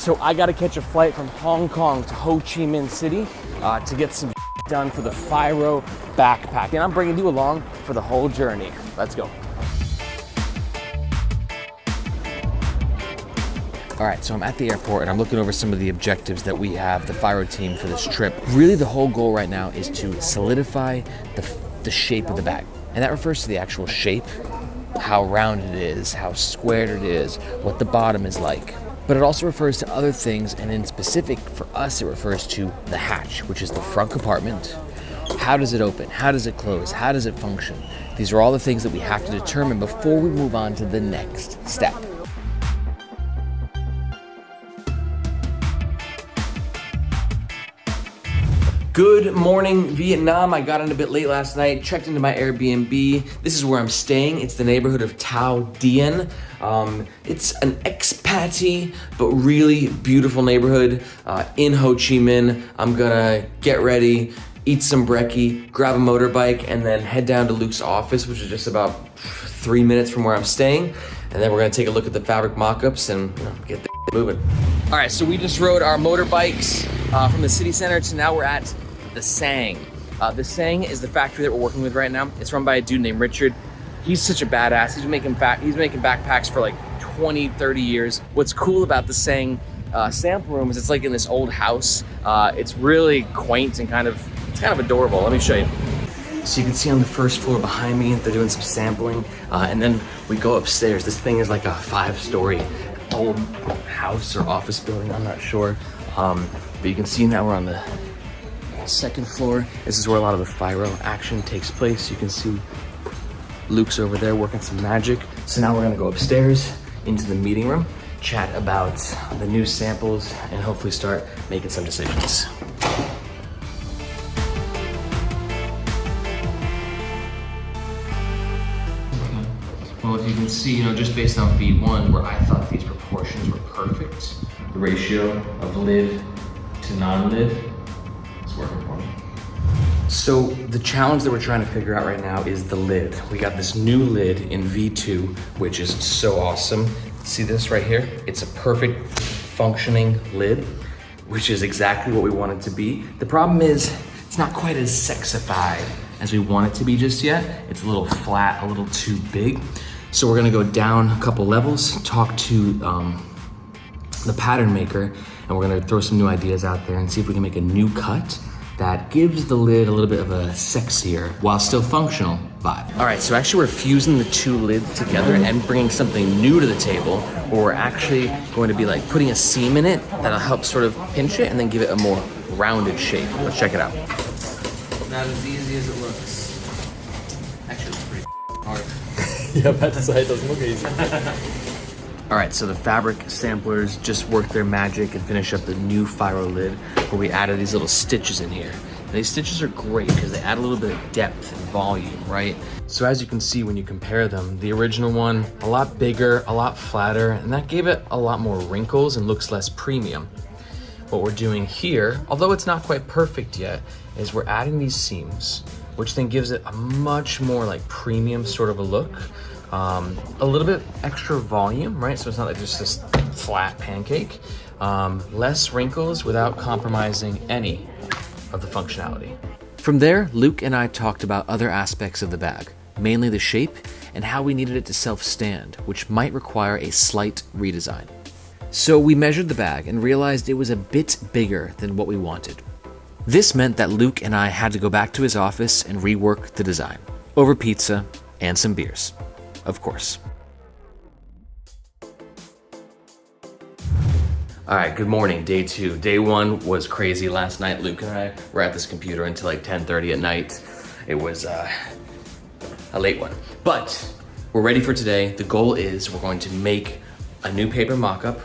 so I gotta catch a flight from Hong Kong to Ho Chi Minh City to get some done for the Fyro backpack. And I'm bringing you along for the whole journey. Let's go. All right, so I'm at the airport and I'm looking over some of the objectives that we have, the Fyro team, for this trip. Really, the whole goal right now is to solidify the shape of the bag. And that refers to the actual shape, how round it is, how squared it is, what the bottom is like. But it also refers to other things, and in specific for us, it refers to the hatch, which is the front compartment. How does it open? How does it close? How does it function? These are all the things that we have to determine before we move on to the next step. Good morning, Vietnam. I got in a bit late last night, checked into my Airbnb. This is where I'm staying. It's the neighborhood of Thao Dien. It's an expat-y, but really beautiful neighborhood in Ho Chi Minh. I'm gonna get ready, eat some brekkie, grab a motorbike, and then head down to Luke's office, which is just about 3 minutes from where I'm staying. And then we're gonna take a look at the fabric mock-ups and get the moving. All right, so we just rode our motorbikes from the city center to now we're at the Sang. The Sang is the factory that we're working with right now. It's run by a dude named Richard. He's such a badass. He's making backpacks for like 20, 30 years. What's cool about the Sang sample room is it's like in this old house. It's really quaint and it's kind of adorable. Let me show you. So you can see on the first floor behind me, they're doing some sampling. And then we go upstairs. This thing is like a 5-story old house or office building, I'm not sure. But you can see now we're on the second floor. This is where a lot of the Fyro action takes place. You can see Luke's over there working some magic. So now we're gonna go upstairs into the meeting room, chat about the new samples, and hopefully start making some decisions. Well, if you can see, just based on V1, where I thought these proportions were perfect, the ratio of lid to non-lid, working for me. So the challenge that we're trying to figure out right now is the lid. We got this new lid in V2, which is so awesome. See this right here? It's a perfect functioning lid, which is exactly what we want it to be. The problem is it's not quite as sexified as we want it to be just yet. It's a little flat, a little too big. So we're gonna go down a couple levels, talk to the pattern maker, and we're gonna throw some new ideas out there and see if we can make a new cut that gives the lid a little bit of a sexier, while still functional vibe. All right, so actually we're fusing the two lids together and bringing something new to the table, where we're actually going to be like putting a seam in it that'll help sort of pinch it and then give it a more rounded shape. Let's check it out. Not as easy as it looks. Actually, it's pretty hard. Yeah, about to say it doesn't look easy. All right, so the fabric samplers just worked their magic and finished up the new Fyro lid, where we added these little stitches in here. And these stitches are great because they add a little bit of depth and volume, right? So as you can see when you compare them, the original one, a lot bigger, a lot flatter, and that gave it a lot more wrinkles and looks less premium. What we're doing here, although it's not quite perfect yet, is we're adding these seams, which then gives it a much more like premium sort of a look. A little bit extra volume, right? So it's not like just this flat pancake. Less wrinkles without compromising any of the functionality. From there, Luke and I talked about other aspects of the bag, mainly the shape and how we needed it to self-stand, which might require a slight redesign. So we measured the bag and realized it was a bit bigger than what we wanted. This meant that Luke and I had to go back to his office and rework the design, over pizza and some beers. Of course. All right, good morning, day 2. Day 1 was crazy last night. Luke and I were at this computer until like 10:30 at night. It was a late one, but we're ready for today. The goal is we're going to make a new paper mock-up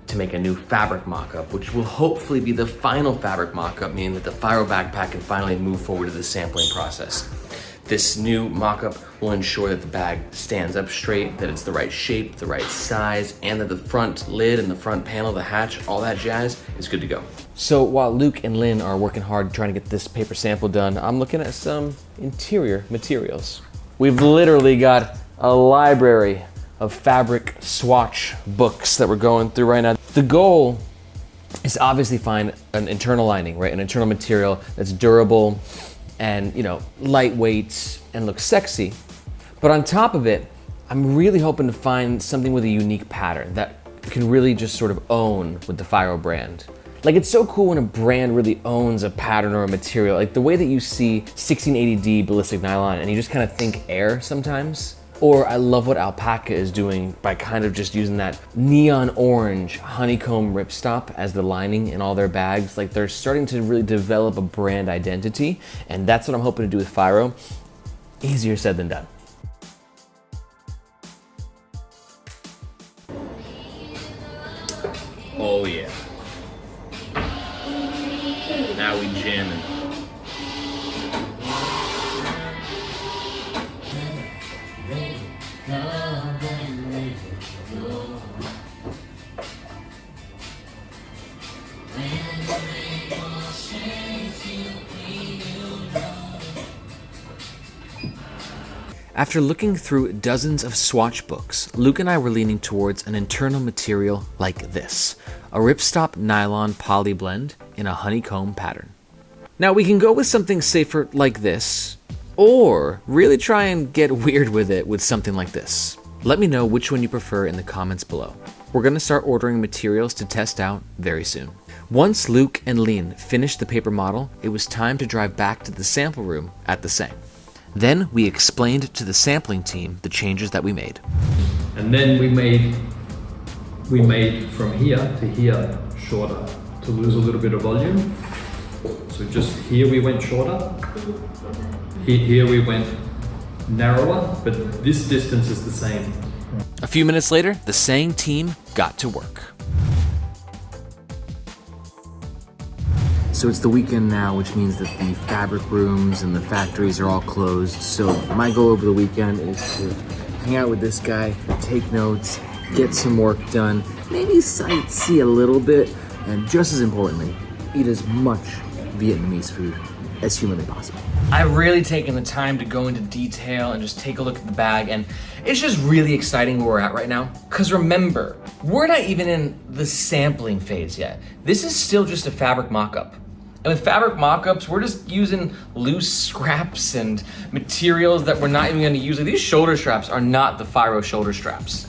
to make a new fabric mock-up, which will hopefully be the final fabric mock-up, meaning that the Fyro backpack can finally move forward to the sampling process. This new mock-up will ensure that the bag stands up straight, that it's the right shape, the right size, and that the front lid and the front panel, the hatch, all that jazz is good to go. So while Luke and Lynn are working hard trying to get this paper sample done, I'm looking at some interior materials. We've literally got a library of fabric swatch books that we're going through right now. The goal is obviously find an internal lining, right? An internal material that's durable and, you know, lightweight and looks sexy. But on top of it, I'm really hoping to find something with a unique pattern that can really just sort of own with the Fyro brand. Like, it's so cool when a brand really owns a pattern or a material, like the way that you see 1680D ballistic nylon and you just kind of think air sometimes. Or I love what Alpaca is doing by kind of just using that neon orange honeycomb ripstop as the lining in all their bags. Like, they're starting to really develop a brand identity, and that's what I'm hoping to do with Fyro. Easier said than done. Oh yeah. Now we jamming. After looking through dozens of swatch books, Luke and I were leaning towards an internal material like this, a ripstop nylon poly blend in a honeycomb pattern. Now we can go with something safer like this, or really try and get weird with it with something like this. Let me know which one you prefer in the comments below. We're gonna start ordering materials to test out very soon. Once Luke and Lean finished the paper model, it was time to drive back to the sample room at the Sang. Then we explained to the sampling team the changes that we made. And then we made from here to here shorter to lose a little bit of volume. So just here we went shorter, here we went narrower, but this distance is the same. A few minutes later, the Sang team got to work. So it's the weekend now, which means that the fabric rooms and the factories are all closed. So my goal over the weekend is to hang out with this guy, take notes, get some work done, maybe sightsee a little bit, and just as importantly, eat as much Vietnamese food as humanly possible. I've really taken the time to go into detail and just take a look at the bag, and it's just really exciting where we're at right now. Because remember, we're not even in the sampling phase yet. This is still just a fabric mock-up. And with fabric mock-ups, we're just using loose scraps and materials that we're not even gonna use. Like, these shoulder straps are not the Fyro shoulder straps.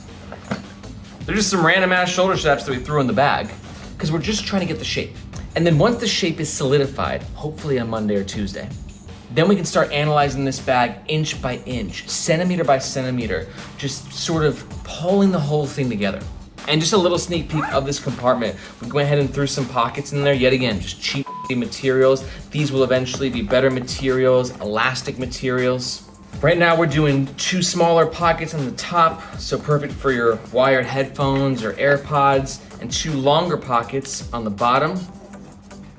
They're just some random ass shoulder straps that we threw in the bag because we're just trying to get the shape. And then once the shape is solidified, hopefully on Monday or Tuesday, then we can start analyzing this bag inch by inch, centimeter by centimeter, just sort of pulling the whole thing together. And just a little sneak peek of this compartment. We went ahead and threw some pockets in there, yet again, just cheap materials. These will eventually be better materials, elastic materials. Right now we're doing 2 smaller pockets on the top, so perfect for your wired headphones or AirPods, and 2 longer pockets on the bottom.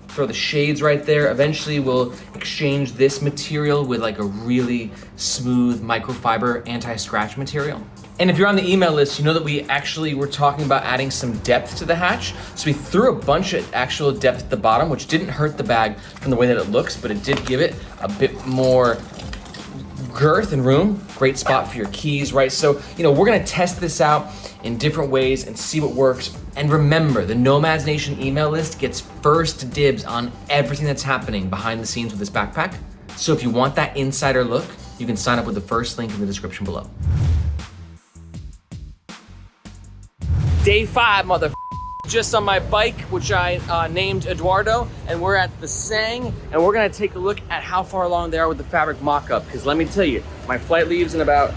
Throw the shades right there. Eventually we'll exchange this material with like a really smooth microfiber anti-scratch material. And if you're on the email list, you know that we actually were talking about adding some depth to the hatch. So we threw a bunch of actual depth at the bottom, which didn't hurt the bag from the way that it looks, but it did give it a bit more girth and room. Great spot for your keys, right? So, you know, we're gonna test this out in different ways and see what works. And remember, the Nomads Nation email list gets first dibs on everything that's happening behind the scenes with this backpack. So if you want that insider look, you can sign up with the first link in the description below. Day 5, just on my bike, which I named Eduardo, and we're at the Sang, and we're gonna take a look at how far along they are with the fabric mock-up, because let me tell you, my flight leaves in about,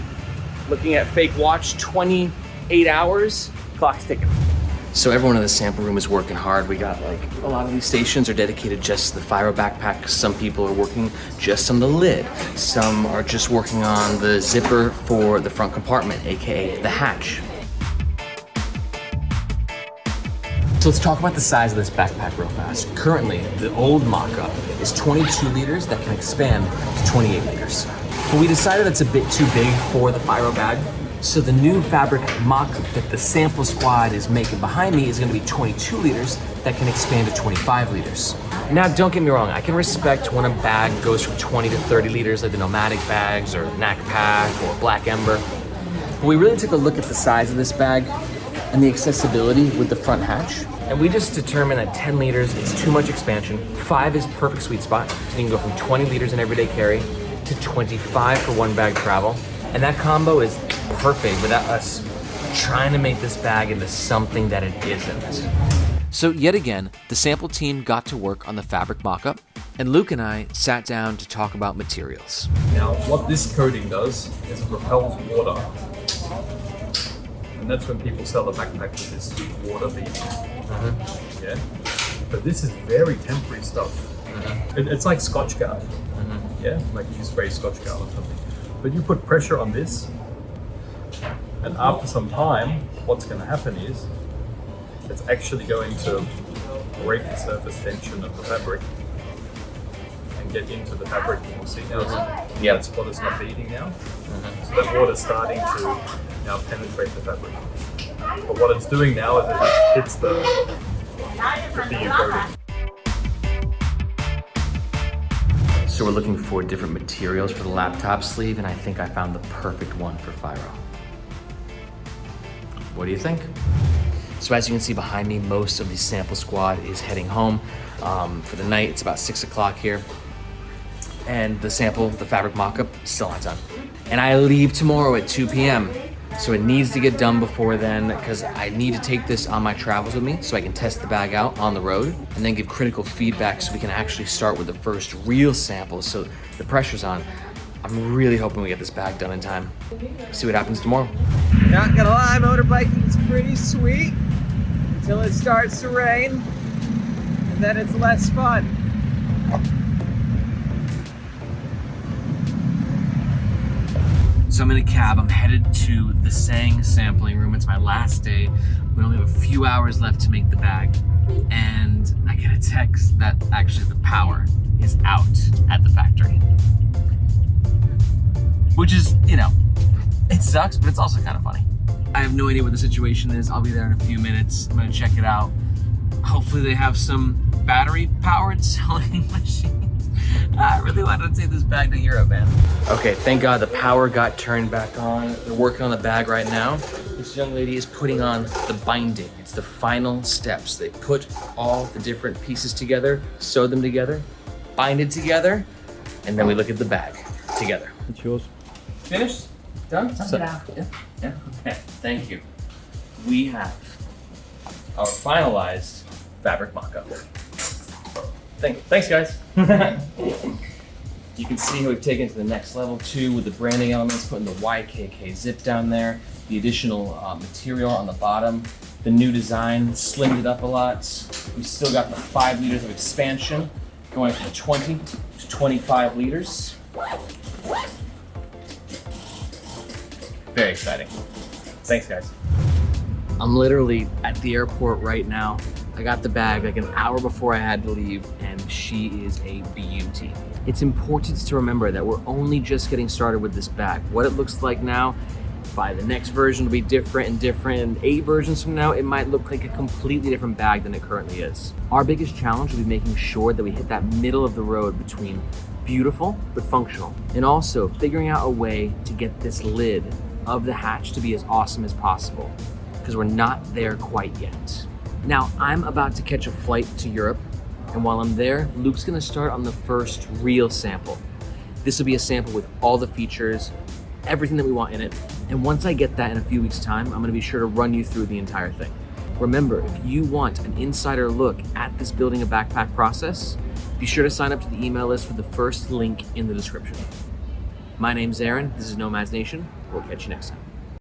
looking at fake watch, 28 hours, clock's ticking. So everyone in the sample room is working hard. We got like, a lot of these stations are dedicated just to the Fyro backpack. Some people are working just on the lid. Some are just working on the zipper for the front compartment, AKA the hatch. So let's talk about the size of this backpack real fast. Currently, the old mock-up is 22 liters that can expand to 28 liters. But we decided that's a bit too big for the Fyro bag. So the new fabric mock-up that the sample squad is making behind me is gonna be 22 liters that can expand to 25 liters. Now, don't get me wrong, I can respect when a bag goes from 20 to 30 liters like the Nomadic bags or Knack Pack or Black Ember. But we really took a look at the size of this bag and the accessibility with the front hatch. And we just determined that 10 liters is too much expansion. 5 is perfect sweet spot. So you can go from 20 liters in everyday carry to 25 for one bag travel. And that combo is perfect without us trying to make this bag into something that it isn't. So yet again, the sample team got to work on the fabric mock-up, and Luke and I sat down to talk about materials. Now, what this coating does is it repels water. And that's when people sell a backpack with this water beading. Yeah? But this is very temporary stuff. It's like Scotch Guard. Yeah? Like you spray Scotch Guard or something. But you put pressure on this, and after some time, what's going to happen is it's actually going to break the surface tension of the fabric and get into the fabric. You see now that spot is not beading now. So that water's starting to now penetrate the fabric. But what it's doing now is it hits the coating. So we're looking for different materials for the laptop sleeve, and I think I found the perfect one for Fyro. What do you think? So as you can see behind me, most of the sample squad is heading home for the night. It's about 6 o'clock here. And the fabric mock-up, still not done. And I leave tomorrow at 2 p.m. So it needs to get done before then, because I need to take this on my travels with me so I can test the bag out on the road and then give critical feedback so we can actually start with the first real samples so the pressure's on. I'm really hoping we get this bag done in time. See what happens tomorrow. Not gonna lie, motorbiking is pretty sweet until it starts to rain, and then it's less fun. So I'm in a cab, I'm headed to the Sang sampling room. It's my last day. We only have a few hours left to make the bag. And I get a text that actually the power is out at the factory. Which is, it sucks, but it's also kind of funny. I have no idea what the situation is. I'll be there in a few minutes. I'm gonna check it out. Hopefully they have some battery-powered sewing machines. I really wanted to take this bag to Europe, man. Okay, thank God the power got turned back on. They're working on the bag right now. This young lady is putting on the binding. It's the final steps. They put all the different pieces together, sew them together, bind it together, and then we look at the bag together. It's yours. Finished? Done? Yeah. Okay, thank you. We have our finalized fabric mock-up. Thanks, guys. You can see how we've taken it to the next level too with the branding elements, putting the YKK zip down there, the additional material on the bottom, the new design, slimmed it up a lot. We've still got the 5 liters of expansion going from 20 to 25 liters. Very exciting. Thanks, guys. I'm literally at the airport right now. I got the bag like an hour before I had to leave, and she is a beauty. It's important to remember that we're only just getting started with this bag. What it looks like now, by the next version will be different. And 8 versions from now, it might look like a completely different bag than it currently is. Our biggest challenge will be making sure that we hit that middle of the road between beautiful but functional, and also figuring out a way to get this lid of the hatch to be as awesome as possible, because we're not there quite yet. Now, I'm about to catch a flight to Europe, and while I'm there, Luke's gonna start on the first real sample. This will be a sample with all the features, everything that we want in it, and once I get that in a few weeks' time, I'm gonna be sure to run you through the entire thing. Remember, if you want an insider look at this building a backpack process, be sure to sign up to the email list with the first link in the description. My name's Aaron, this is Nomads Nation. We'll catch you next time.